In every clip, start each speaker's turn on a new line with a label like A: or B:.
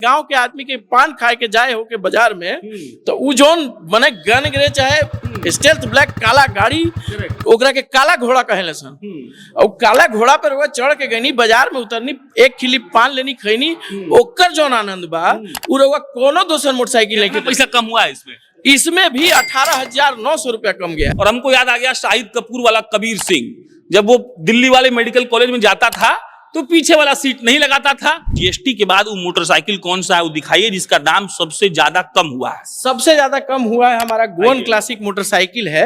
A: गांव के आदमी के पान खाए के जाए हो के बाजार में तो उ जोन मने गन गिरे चाहे स्टेल्थ ब्लैक काला गाड़ी ओकरा के काला घोड़ा कहेले सन। और काला घोड़ा पर वो चढ़ के गनी बाजार में उतरनी एक खिली पान लेनी खैनी ओकर जोन आनंद बा उ रउआ कोनो दोसर मोटरसाइकिल लेके
B: पैसा कम हुआ है
A: इसमें भी 18,900 रुपया कम गया।
B: और हमको याद आ गया शाहिद कपूर वाला कबीर सिंह, जब वो दिल्ली वाले मेडिकल कॉलेज में जाता था तो पीछे वाला सीट नहीं लगाता था। जीएसटी के बाद वो मोटरसाइकिल कौन सा है वो दिखाइए जिसका दाम सबसे ज्यादा कम हुआ है।
A: सबसे ज्यादा कम हुआ है हमारा गोवन क्लासिक मोटरसाइकिल है।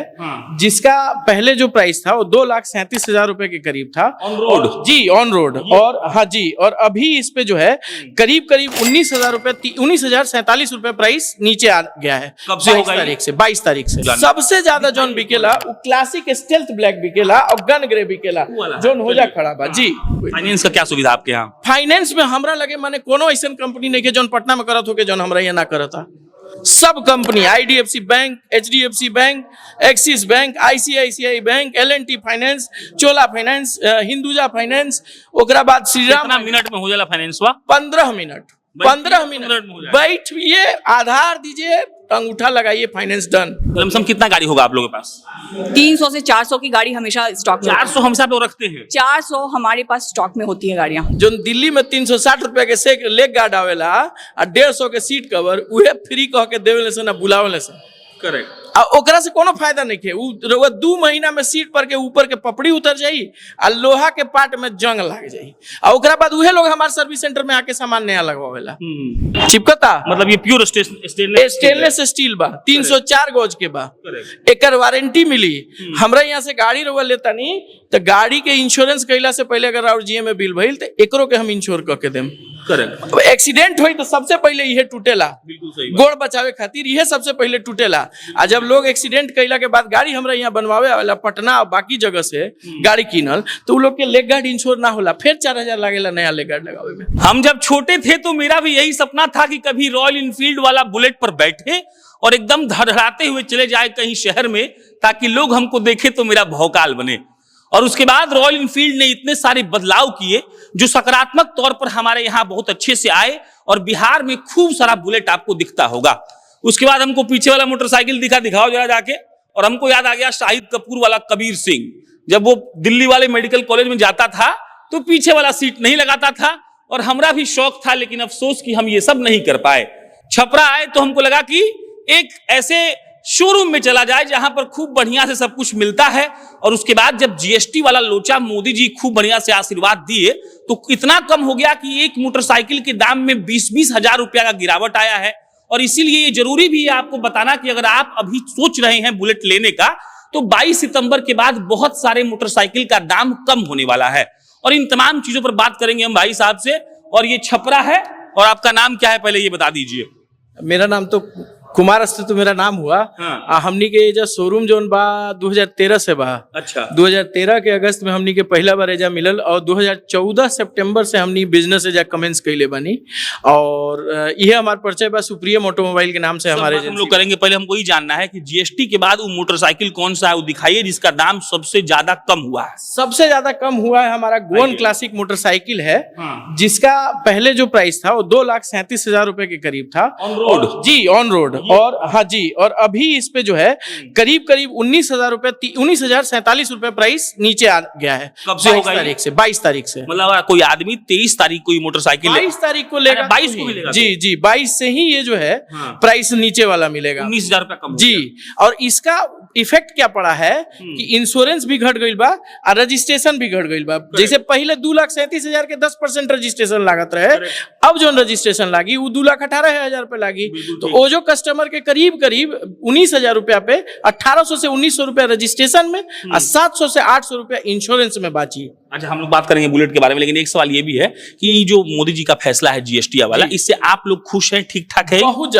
A: जिसका पहले जो प्राइस था वो 2,37,000 रुपए के करीब था
B: ऑन रोड।
A: जी ऑन रोड। और हाँ जी, और अभी इस पे जो है करीब 19,000 रुपए 19,047 रुपए प्राइस नीचे आ गया है।
B: कब से होगा?
A: 22 तारीख से सबसे ज्यादा जोन बिकेला वो क्लासिक स्टेल्थ ब्लैक बिकेला और गन ग्रे बिकेला जोन हो जा खड़ा बा जी।
B: फाइनेंस का क्या सुविधा आपके यहाँ?
A: फाइनेंस में हमरा लगे माने कोनो ऐसा कंपनी नहीं के जोन पटना में करत हो के जोन हमरा यहाँ ना करता। सब company IDFC bank, HDFC bank, Axis bank, ICICI bank, L&T finance, Chola finance, Hinduja finance, ओकरा बाद श्रीराम।
B: कितना मिनट में हो जाला फाइनेंस हुआ?
A: 15 मिनट बैठिए, आधार दीजिए, अंगूठा लगाइए, फाइनेंस डन।
B: लमसम कितना गाड़ी होगा आप लोगों के पास?
C: 300 से 400 की गाड़ी हमेशा स्टॉक में।
B: 400 हम सब लोग रखते हैं।
C: 400 हमारे पास स्टॉक में होती है गाड़ियाँ।
A: जो दिल्ली में 360 रुपया के से लेग गार्ड आवेला और 150 के सीट कवर उहे फ्री कह के देवेले से ना बुलावेले से।
B: करेक्ट।
A: आ ओकरा से कोनो फायदा नहीं है। उ 2 महीना में सीट पर के ऊपर के पपड़ी उतर जाई आ लोहा के पार्ट में जंग लग जाई आ ओकरा बाद उहे लोग हमारे सर्विस सेंटर में आके सामान नया लगवावेला। चिपकता
B: मतलब ये प्योर
A: स्टेनलेस स्टील बा, 304 गज के बा। एकर वारंटी मिली। हमरा यहाँ से गाड़ी रउआ लेता नहीं तो गाड़ी के इंश्योरेंस कैला से पहले अगर और जीए में बिल भइल तो एकरो के हम इंश्योर करके देम।
B: करेक्ट।
A: एक्सीडेंट होई तो सबसे पहले इहे टूटेला।
B: बिल्कुल सही।
A: गोड़ बचावे खातिर इहे सबसे पहले टूटेला। आ जब लोग एक्सीडेंट कैला के बाद गाड़ी हमरा यहाँ बनवावे आवेला पटना और बाकी जगह से गाड़ी कीनल तो उ लोग के लेग गार्ड इंश्योर ना होला, फिर 4,000 लागेला नया लेग गार्ड लगावे में।
B: हम जब छोटे थे तो मेरा भी यही सपना था कि कभी रॉयल इनफील्ड वाला बुलेट पर बैठे और एकदम धड़धड़ाते हुए चले जाए कहीं शहर में ताकि लोग हमको देखे तो मेरा भौकाल बने। और उसके बाद रॉयल इनफील्ड ने इतने सारे बदलाव किए जो सकारात्मक तौर पर हमारे यहाँ बहुत अच्छे से आए और बिहार में खूब सारा बुलेट आपको दिखता होगा। उसके बाद हमको पीछे वाला मोटरसाइकिल दिखाओ जरा जाके। और हमको याद आ गया शाहिद कपूर वाला कबीर सिंह, जब वो दिल्ली वाले मेडिकल कॉलेज में जाता था तो पीछे वाला सीट नहीं लगाता था। और हमरा भी शौक था लेकिन अफसोस कि हम ये सब नहीं कर पाए। छपरा आए तो हमको लगा कि एक ऐसे शोरूम में चला जाए जहां पर खूब बढ़िया से सब कुछ मिलता है। और उसके बाद जब जीएसटी वाला लोचा मोदी जी खूब बढ़िया से आशीर्वाद दिए तो इतना कम हो गया कि एक मोटरसाइकिल के दाम में 20-20 हजार रुपया का गिरावट आया है। और इसीलिए ये जरूरी भी है आपको बताना कि अगर आप अभी सोच रहे हैं बुलेट लेने का तो 22 सितंबर के बाद बहुत सारे मोटरसाइकिल का दाम कम होने वाला है। और इन तमाम चीजों पर बात करेंगे हम भाई साहब से। और ये छपरा है। और आपका नाम क्या है पहले ये बता दीजिए।
A: मेरा नाम तो कुमार अस्त्र तो मेरा नाम हुआ।
B: हाँ।
A: हमनी के जो शोरूम जोन बा 2013 से बा।
B: अच्छा।
A: 2013 के अगस्त में हमनी के पहला बार एजा मिलल और 2014 सितंबर से हमनी बिजनेस एजा कमेंस कैले बनी। और यह हमार परिचय बा सुप्रियम ऑटोमोबाइल के नाम से हमारे
B: हम लोग करेंगे। पहले हमको ही जानना है कि जीएसटी के बाद वो मोटरसाइकिल कौन सा है वो दिखाइए जिसका दाम सबसे ज्यादा कम हुआ है।
A: सबसे ज्यादा कम हुआ है हमारा गोवन क्लासिक मोटरसाइकिल है। जिसका पहले जो प्राइस था वो 2,37,000 रुपए के करीब था
B: ऑन रोड।
A: जी ऑन रोड। और हाँ जी, और अभी इस पे जो है करीब 19,000 रुपए 19,047 रुपए प्राइस नीचे आ गया है।
B: कब से होगा?
A: 22 तारीख से।
B: मतलब कोई आदमी 23 तारीख को मोटरसाइकिल
A: 22 तारीख को लेगा।
B: 22 को मिलेगा।
A: जी 22 से ही ये जो है प्राइस नीचे वाला मिलेगा।
B: 19,000 रुपया कम
A: जी। और इसका इफेक्ट क्या पड़ा है कि इंश्योरेंस भी घट गई बा और रजिस्ट्रेशन भी घट गई बा। जैसे पहले 2,37,000 के 10% रजिस्ट्रेशन लागत रहे, अब जो रजिस्ट्रेशन लागी वो 2,18,000 रुपए लागी। तो वो जो कस्टमर के करीब 19,000 रुपया पे 1,800 से 1,900 रुपया रजिस्ट्रेशन में और 700 से 800 रुपया इंश्योरेंस में बाची।
B: अच्छा, हम लोग बात करेंगे बुलेट के बारे में, लेकिन एक सवाल ये भी है कि जो मोदी जी का फैसला है जीएसटी वाला, इससे आप लोग खुश हैं? ठीक ठाक है?
A: बहुत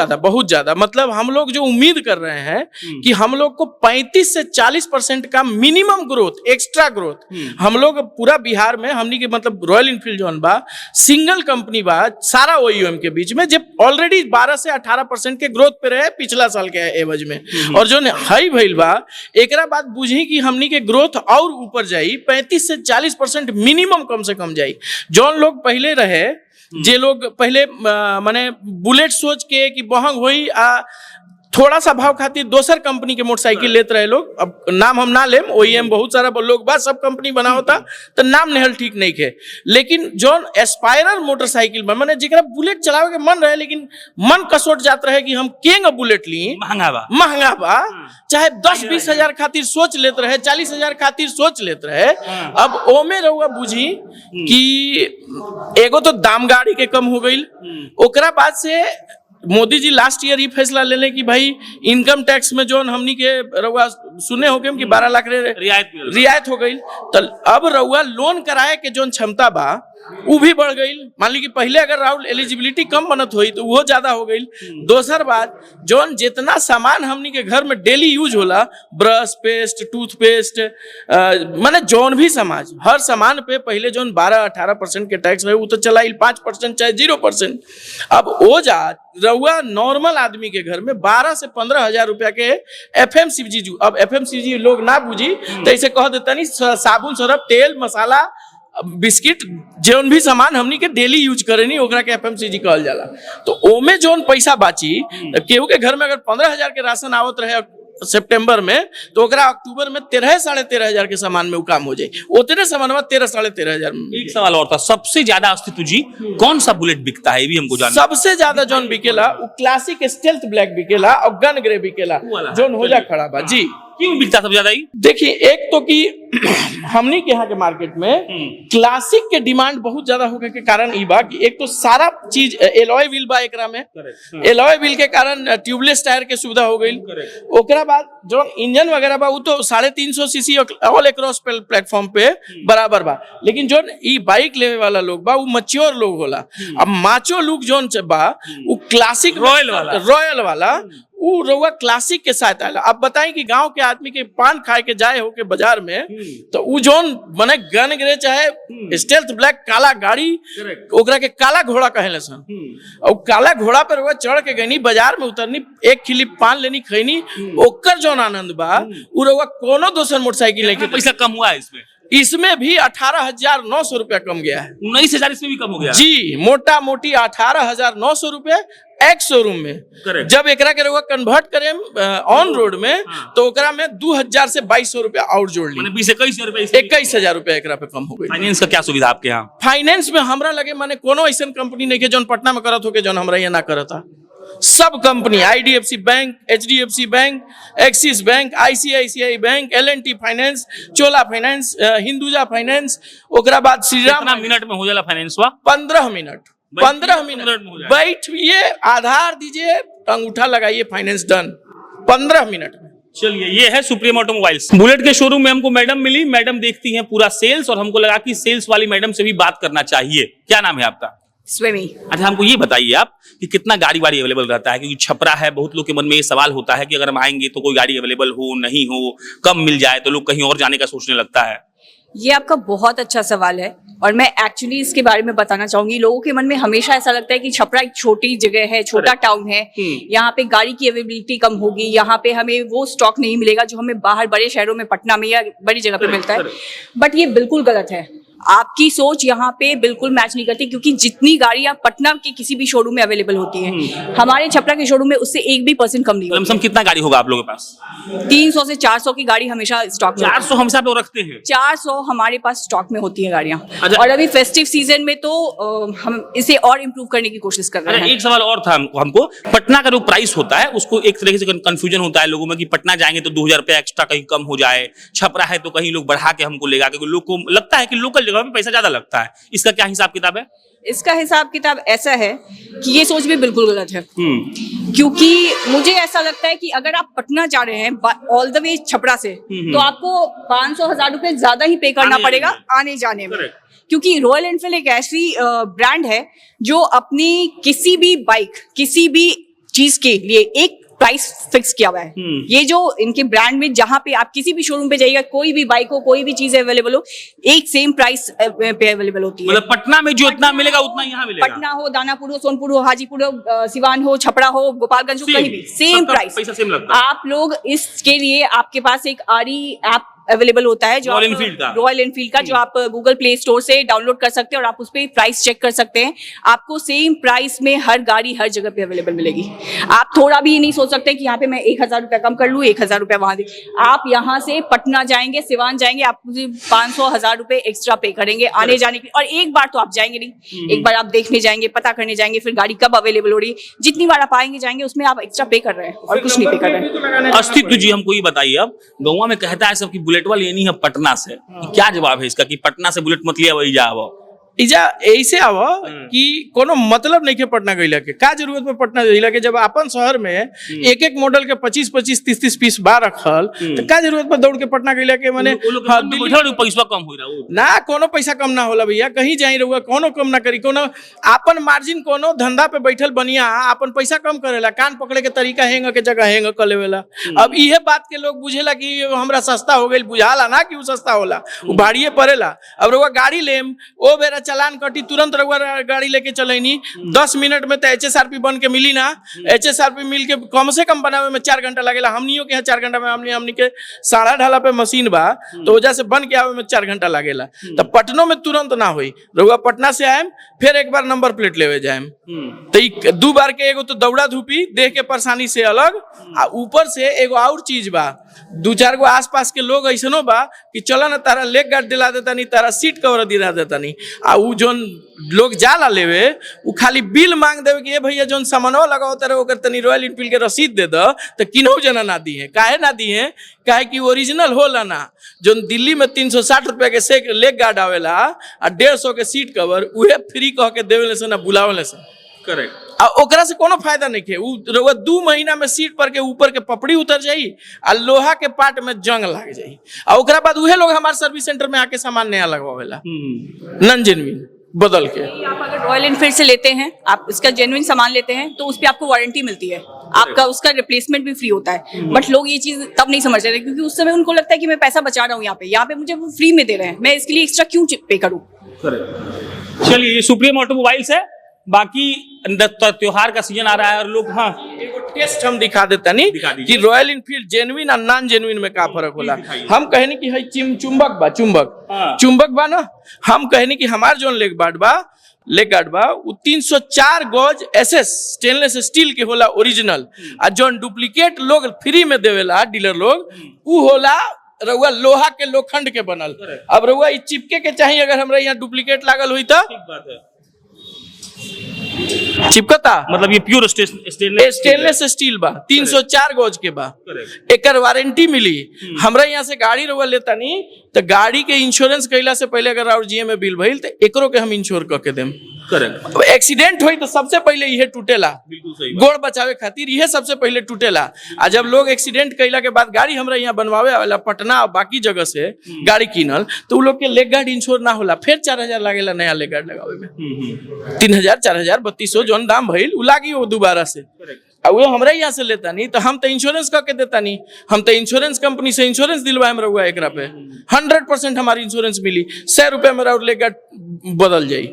A: ज्यादा। मतलब हम लोग जो उम्मीद कर रहे हैं कि हम लोग को 35 से 40% का मिनिमम ग्रोथ, एक्स्ट्रा ग्रोथ हम लोग पूरा बिहार में हमनी के मतलब रॉयल इनफील्ड जोन बा सिंगल कंपनी बा सारा ओईएम के बीच में जब ऑलरेडी 12 से 18% के ग्रोथ पे रहे पिछला साल के एवज में। और जो हाई भइल बा एकरा बाद बुझी कि हमनी के ग्रोथ और ऊपर जाई 35 से 40% मिनिमम कम से कम जाई। जौन लोग पहले रहे जे लोग पहले माने बुलेट सोच के कि बहंग होई थोड़ा सा भाव खातिर दोसर कंपनी के मोटरसाइकिल लेते रहे लोग। अब नाम हम ना लेम, ओईएम बहुत सारा लोग बा, सब कंपनी बना होता तो नाम नेहल ठीक नहीं खे। लेकिन जौन एस्पायरर मोटरसाइकिल में माने जेकरा बुलेट चलावे के मन रहे लेकिन मन कसोट जात रहे कि हम केंग बुलेट ली, महंगा बा चाहे 10-20 हजार खातिर सोच लेते रहे, 40 हजार खातिर सोच लेते रहे। अब ओमे रहुआ बुझी कि एगो तो दाम गाड़ी के कम हो गई, ओकरा बाद से मोदी जी लास्ट ईयर ये फैसला ले लें कि भाई इनकम टैक्स में जो हमनी के रउआ सुने हो कि 12 लाख रियायत हो गई, तो अब रउआ लोन कराए के जो क्षमता बा वो भी बढ़ गई। मान ली कि पहले अगर राहुल एलिजिबिलिटी कम बनत हुई तो वो ज्यादा हो गई। दोसर बात जोन जितना सामान हमनी के घर में डेली यूज होला, ब्रश पेस्ट टूथपेस्ट माने जोन भी समाज हर सामान पे पहले जोन 12-18% के टैक्स रहे वो तो चला 5% चाहे 0%। अब वो जात रहुआ नॉर्मल आदमी के घर में 12 से 15 हजार रुपया के एफएमसीजी, अब एफएमसीजी लोग ना बुझी तो ऐसे कह देता नहीं, साबुन सरफ तेल मसाला बिस्किट जोन भी सामान हमनी के डेली यूज करे नहीं ओकरा के एफएमसीजी कहल जाला। तो ओमे जोन पैसा बाची, केहू के घर में अगर 15 हजार के राशन आवत रहे सितंबर में तो ओकरा अक्टूबर में 13-13.5 हजार के सामान में वो काम हो जाए, उतने सामान 13-13.5 हजार में।
B: एक सवाल और था, सबसे ज्यादा अस्तित्व जी कौन सा बुलेट बिकता है, ये भी हमको जानना।
A: सबसे ज्यादा जोन बिकेला वो क्लासिक स्टेल्थ ब्लैक बिकेला और गन ग्रे बिकेला जोन हो जा खड़ा बा जी।
B: क्यों बिकता सबसे ज्यादा?
A: देखिए एक तो कि हमनी के यहाँ के मार्केट में क्लासिक के डिमांड बहुत ज्यादा होने के कारण ई बा कि एक तो सारा चीज एलॉय व्हील बा एकरा में, एलॉय व्हील के कारण ट्यूबलेस टायर के सुविधा हो गई। ओकरा बाद जो इंजन वगैरह बा वो तो 350 सीसी ऑल अक्रॉस प्लेटफॉर्म पे बराबर बा। लेकिन जो ई बाइक लेवे वाला लोग बा वो मैच्योर लोग होला। अब माचो लुक जोन बा वो क्लासिक रॉयल वाला वो रउआ क्लासिक के साथ आएगा। अब बताएं कि गांव के आदमी के पान खाए के जाए हो के बाजार में तो वो जोन मने गन ग्रे चाहे स्टेल्थ ब्लैक काला गाड़ी ओकरा के काला घोड़ा कहेले सन, और काला घोड़ा पर रउआ चढ़ के गनी बाजार में उतरनी, एक खिली पान लेनी खैनी, ओकर जोन आनंद बा वो रउआ कोनो दोसर मोटरसाइकिल लेके।
B: पैसा कम हुआ है
A: इसमें भी 18,900 रुपया कम गया है।
B: 19,000 इसमें भी कम हो गया
A: जी, मोटा मोटी 18,900 रुपए एक शोरूम में। जब एकरा के रउआ कन्वर्ट करें ऑन रोड में तो ओकरा में 2,000 से 2,200 रुपया और जोड़ ली, 21,000 रुपया एकरा पे कम हो गई।
B: फाइनेंस का क्या सुविधा आपके यहाँ?
A: फाइनेंस में हमरा लगे माने कोनो ऐसा कंपनी नहीं के जोन पटना में करत हो के जोन हमरा यहाँ ना करता। सब company IDFC bank, HDFC bank, Axis bank, ICICI bank, L&T finance, Chola finance, Hinduja finance, ओकरा बाद श्रीराम।
B: मिनट में हो जाला फाइनेंस हुआ?
A: 15 मिनट बैठिए, आधार दीजिए, अंगूठा लगाइए, फाइनेंस डन 15 मिनट में।
B: चलिए, ये है सुप्रीम ऑटोमोबाइल्स। बुलेट के शोरूम में हमको मैडम मिली, मैडम देखती हैं पूरा सेल्स, और हमको लगा कि सेल्स वाली मैडम से भी बात करना चाहिए। क्या नाम है आपका?
C: स्विमी।
B: अच्छा, हमको ये बताइए आप कि कितना गाड़ी वाड़ी अवेलेबल रहता है, क्योंकि छपरा है, बहुत लोग के मन में ये सवाल होता है कि अगर हम आएंगे तो कोई गाड़ी अवेलेबल हो नहीं हो, कम मिल जाए तो लोग कहीं और जाने का सोचने लगता है।
C: ये आपका बहुत अच्छा सवाल है और मैं एक्चुअली इसके बारे में बताना चाहूंगी। लोगों के मन में हमेशा ऐसा लगता है कि छपरा एक छोटी जगह है, छोटा टाउन है, यहाँ पे गाड़ी की अवेलेबिलिटी कम होगी, यहाँ पे हमें वो स्टॉक नहीं मिलेगा जो हमें बाहर बड़े शहरों में, पटना में या बड़ी जगह पे मिलता है। बट ये बिल्कुल गलत है। आपकी सोच यहाँ पे बिल्कुल मैच नहीं करती, क्योंकि जितनी गाड़ियां पटना के किसी भी शोरूम में अवेलेबल होती हैं, हमारे छपरा के शोरूम में उससे 1% कम नहीं होती।
B: लमसम कितना गाड़ी होगा आप लोगों के पास?
C: 300 से 400 की गाड़ी हमेशा स्टॉक में।
B: 400 हम सब रखते हैं?
C: 400 हमारे पास स्टॉक में होती है गाड़ियां। और अभी फेस्टिव सीजन में तो हम इसे और इम्प्रूव करने की कोशिश कर रहे हैं।
B: एक सवाल और था हमको, पटना का जो प्राइस होता है उसको एक तरीके से कंफ्यूजन होता है लोगों में कि पटना जाएंगे तो 2,000 रुपया एक्स्ट्रा कहीं कम हो जाए, छपरा है तो कहीं लोग बढ़ा के हमको लेगा, क्योंकि लोग को लगता है कि लोकल जगह में पैसा ज्यादा लगता है। इसका क्या हिसाब किताब है?
C: इसका हिसाब किताब ऐसा है कि ये सोच भी बिल्कुल गलत है। क्योंकि मुझे ऐसा लगता है कि अगर आप पटना जा रहे हैं ऑल द वे छपरा से, तो आपको 500-1,000 रुपए ज्यादा ही पे करना पड़ेगा आने जाने में। क्योंकि रॉयल एनफील्ड एक ऐसी ब्रांड है जो अपनी किसी भी बाइक, किसी भी चीज के लिए एक प्राइस फिक्स किया हुआ है। ये जो इनके ब्रांड में जहां पे आप किसी भी शोरूम पे जाइएगा, कोई भी बाइक हो, कोई भी चीज अवेलेबल हो, एक सेम प्राइस पे अवेलेबल होती है।
B: मतलब पटना में जो इतना मिलेगा उतना यहाँ मिलेगा।
C: पटना हो, दानापुर हो, सोनपुर हो, हाजीपुर हो, सिवान हो, छपरा हो, गोपालगंज हो, कहीं भी सेम प्राइस।
B: पैसा सेम लगता है।
C: आप लोग इसके लिए आपके पास एक आरी ऐप अवेलेबल होता है, जो
B: रॉयल एनफील्ड का।
C: रॉयल एनफील्ड का, जो आप गूगल प्ले स्टोर से डाउनलोड कर सकते हैं और आप उस पर प्राइस चेक कर सकते हैं। आपको सेम प्राइस में हर गाड़ी हर जगह पे अवेलेबल मिलेगी। आप थोड़ा भी नहीं सोच सकते कि यहाँ पे मैं 1000 रुपया कम कर लूँ, 1000 रुपया वहां दे। आप यहाँ से पटना जाएंगे, सिवान जाएंगे, आप 500-1000 रुपए एक्स्ट्रा पे करेंगे आने जाने के लिए। और एक बार तो आप जाएंगे नहीं, एक बार आप देखने जाएंगे, पता करने जाएंगे, फिर गाड़ी कब अवेलेबल हो रही है। जितनी बार आप आएंगे जाएंगे उसमें आप एक्स्ट्रा पे कर रहे हैं और कुछ नहीं पे कर रहे हैं।
B: अस्तित्व जी हमको ये बताइए, अब गौवा में कहता है सब कि बुलेट वाली लेनी है पटना से, क्या जवाब है इसका कि पटना से बुलेट मत लिया वही जाओ?
A: इजा ऐसे आव कि कोनो मतलब नहीं के पटना गइला के, का जरूरत पे पटना गइला के? जब अपन शहर में एक एक मॉडल के 25-25 30-30 पीस बा रखल, तो का जरूरत पे दौड़ के पटना गइला के? माने
B: पैसा कम हो रहा
A: ना, कोनो पैसा कम ना होला भैया, कहीं जाई रहुआ कोनो कम ना करी। कोनो अपन मार्जिन, कोनो धंधा पे बैठल बनिया अपन पैसा कम करेला, कान पकड़े के तरीका हेंग के जगह हेंग कर लेवेला। अब इहे बात के लोग बुझेला कि हमरा सस्ता हो गइल, बुझाला ना कि उ सस्ता होला, उ भाड़िए पड़ेला। अब रहुआ गाड़ी लेम, ओ बेरा चलान कटी, तुरंत रहुआ गाड़ी लेके चलेनी, 10 मिनट में तो HSRP बन के मिली ना। HSRP मिल के कम से कम बनावे में 4 घंटा लगेला। हमनियों के यहाँ 4 घंटा में, हमनी के साढ़ा ढाला पे मशीन बा, तो वजह से बन के आवे में 4 घंटा लगेला। तो पटनों में तुरंत ना होई। रहुआ पटना से आएम, फिर एक बार नंबर प्लेट लेवे जाएम, तो 2 बार के एगो तो दौड़ा धूपी देख के परेशानी से अलग, आ ऊपर से एगो और चीज बा, 2-4 गो आसपास के लोग ऐसनो बा कि चला ना तारा लेग गार्ड दिला देता नहीं, तारा सीट कवर दिला देता नहीं। आ उ जोन लोग जाला लेवे, उ खाली बिल मांग देवे कि ए भैया जोन सामानवा लगाओ तारे ओकर तनी रॉयल एनफील्ड के रसीद दे दो, तो किन्हू जना ना दी है। काहे ना दी है? काहे कि ओरिजिनल होला ना। जोन दिल्ली में 360 रुपया के से लेग गार्ड आवेला आ 150 के सीट कवर, उहे फ्री कह के देवेले से ना बुलावेले से।
B: करेक्ट।
A: आ ओकरा से कोनो फायदा नहीं के। उ 2 महीना में सीट पर के ऊपर के पपड़ी उतर जाई आ लोहा के पार्ट में जंग लग जाई, आ ओकरा बाद उहे लोग हमारे सर्विस सेंटर में आके सामान नया लगवावेला नॉन जेन्युइन बदल के।
C: आप अगर रॉयल एनफील्ड से लेते हैं, आप इसका जेन्युइन सामान लेते हैं, तो उस पर आपको वारंटी मिलती है, आपका उसका रिप्लेसमेंट भी फ्री होता है। बट लोग ये चीज तब नहीं समझ रहे, क्योंकि उस समय उनको लगता है कि मैं पैसा बचा रहा हूँ, यहाँ पे मुझे वो फ्री में दे रहे हैं, मैं इसके लिए एक्स्ट्रा क्यों पे करूँ।
B: चलिए, ये सुप्रीम ऑटोमोबाइल्स है। बाकी त्योहार का सीजन आ रहा है और लोग, हाँ,
A: एगो टेस्ट हम दिखा देता नहीं कि रॉयल एनफील्ड जेन्युइन और नॉन जेन्युइन में का फर्क होला। हम कहनी कि है चुंबक बा, चुंबक बा ना, हम कहनी कि हमार जोन लेग गार्ड बा उ 304 गज SS स्टेनलेस स्टील के होला ओरिजिनल, आ जोन डुप्लीकेट लोग फ्री में देवेला डीलर लोग, उ होला रउआ लोहा के लोखंड के बनल। अब रउआ ई चिपके के चाहिए, अगर हमरा यहाँ डुप्लीकेट लागल हुई तो चिपकता,
B: मतलब ये प्योर
A: स्टेनलेस स्टील बा, 304 गज के बा, एकर वारंटी मिली। हमरा यहाँ से गाड़ी रउआ लेता नहीं तो गाड़ी के इंश्योरेंस कैला से पहले अगर और GM में बिल भइल तो एकरो के हम इंश्योर करके देम।
B: करेक्ट।
A: एक्सीडेंट हुई तो सबसे पहले यह टूटेला, गोड़ बचावे खातिर यह सबसे पहले टूटेला। आ जब लोग एक्सीडेंट कैला के बाद गाड़ी हमरा यहाँ बनवावे आवेला पटना और बाकी जगह से गाड़ी कीनल, तो उ लोग के लेग गार्ड इंश्योर ना होला, फिर 4000 लागेला नया लेग गार्ड लगावे में। 3000 4000 3200 जोन दाम भइल उ लागी वो दोबारा से। वो हमरा यहाँ से लेता नहीं तो हम तो इंश्योरेंस करके देता नहीं, हम तो इंश्योरेंस कंपनी से इंश्योरेंस दिलवाए रहुआ एकरा पे 100% हमारी इंश्योरेंस मिली। 100 रुपए में और लेग गार्ड बदल जाई।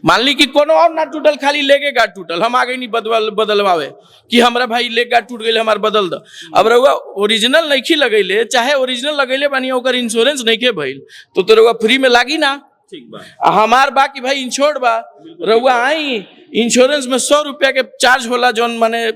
A: मान ली कि कोनो और ना टूटल, खाली लेगे गार्ड टूटल, हम आगे नहीं बदलवावे कि हमरा भाई लेग गार्ड टूट गई हमार बदल दो। अब रहुआ ओरिजिनल नहीं लगैले, चाहे ओरिजिनल लगैले बानी ओकर इंश्योरेंस नहीं के भइल तो रहुआ फ्री में लागी ना।
B: ठीक बा।
A: हमार बा कि भाई इंश्योर्ड बा, रहुआ आई इंश्योरेंस में 100 रुपया के चार्ज होला, जोन माने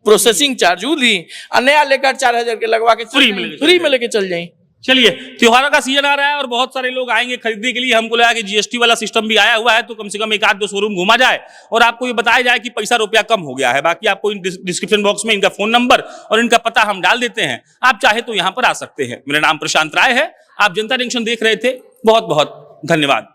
A: प्रोसेसिंग चार्ज उ दी, और नया लेकर 4000 के लगवा के फ्री में लेके चल जाए।
B: चलिए, त्योहारों का सीजन आ रहा है और बहुत सारे लोग आएंगे खरीदने के लिए। हमको लगा कि GST वाला सिस्टम भी आया हुआ है, तो कम से कम 1-2 शोरूम घुमा जाए और आपको ये बताया जाए कि पैसा रुपया कम हो गया है। बाकी आपको डिस्क्रिप्शन बॉक्स में इनका फोन नंबर और इनका पता हम डाल देते हैं, आप चाहे तो यहाँ पर आ सकते हैं। मेरा नाम प्रशांत राय है, आप जनता जंक्शन देख रहे थे। बहुत बहुत धन्यवाद।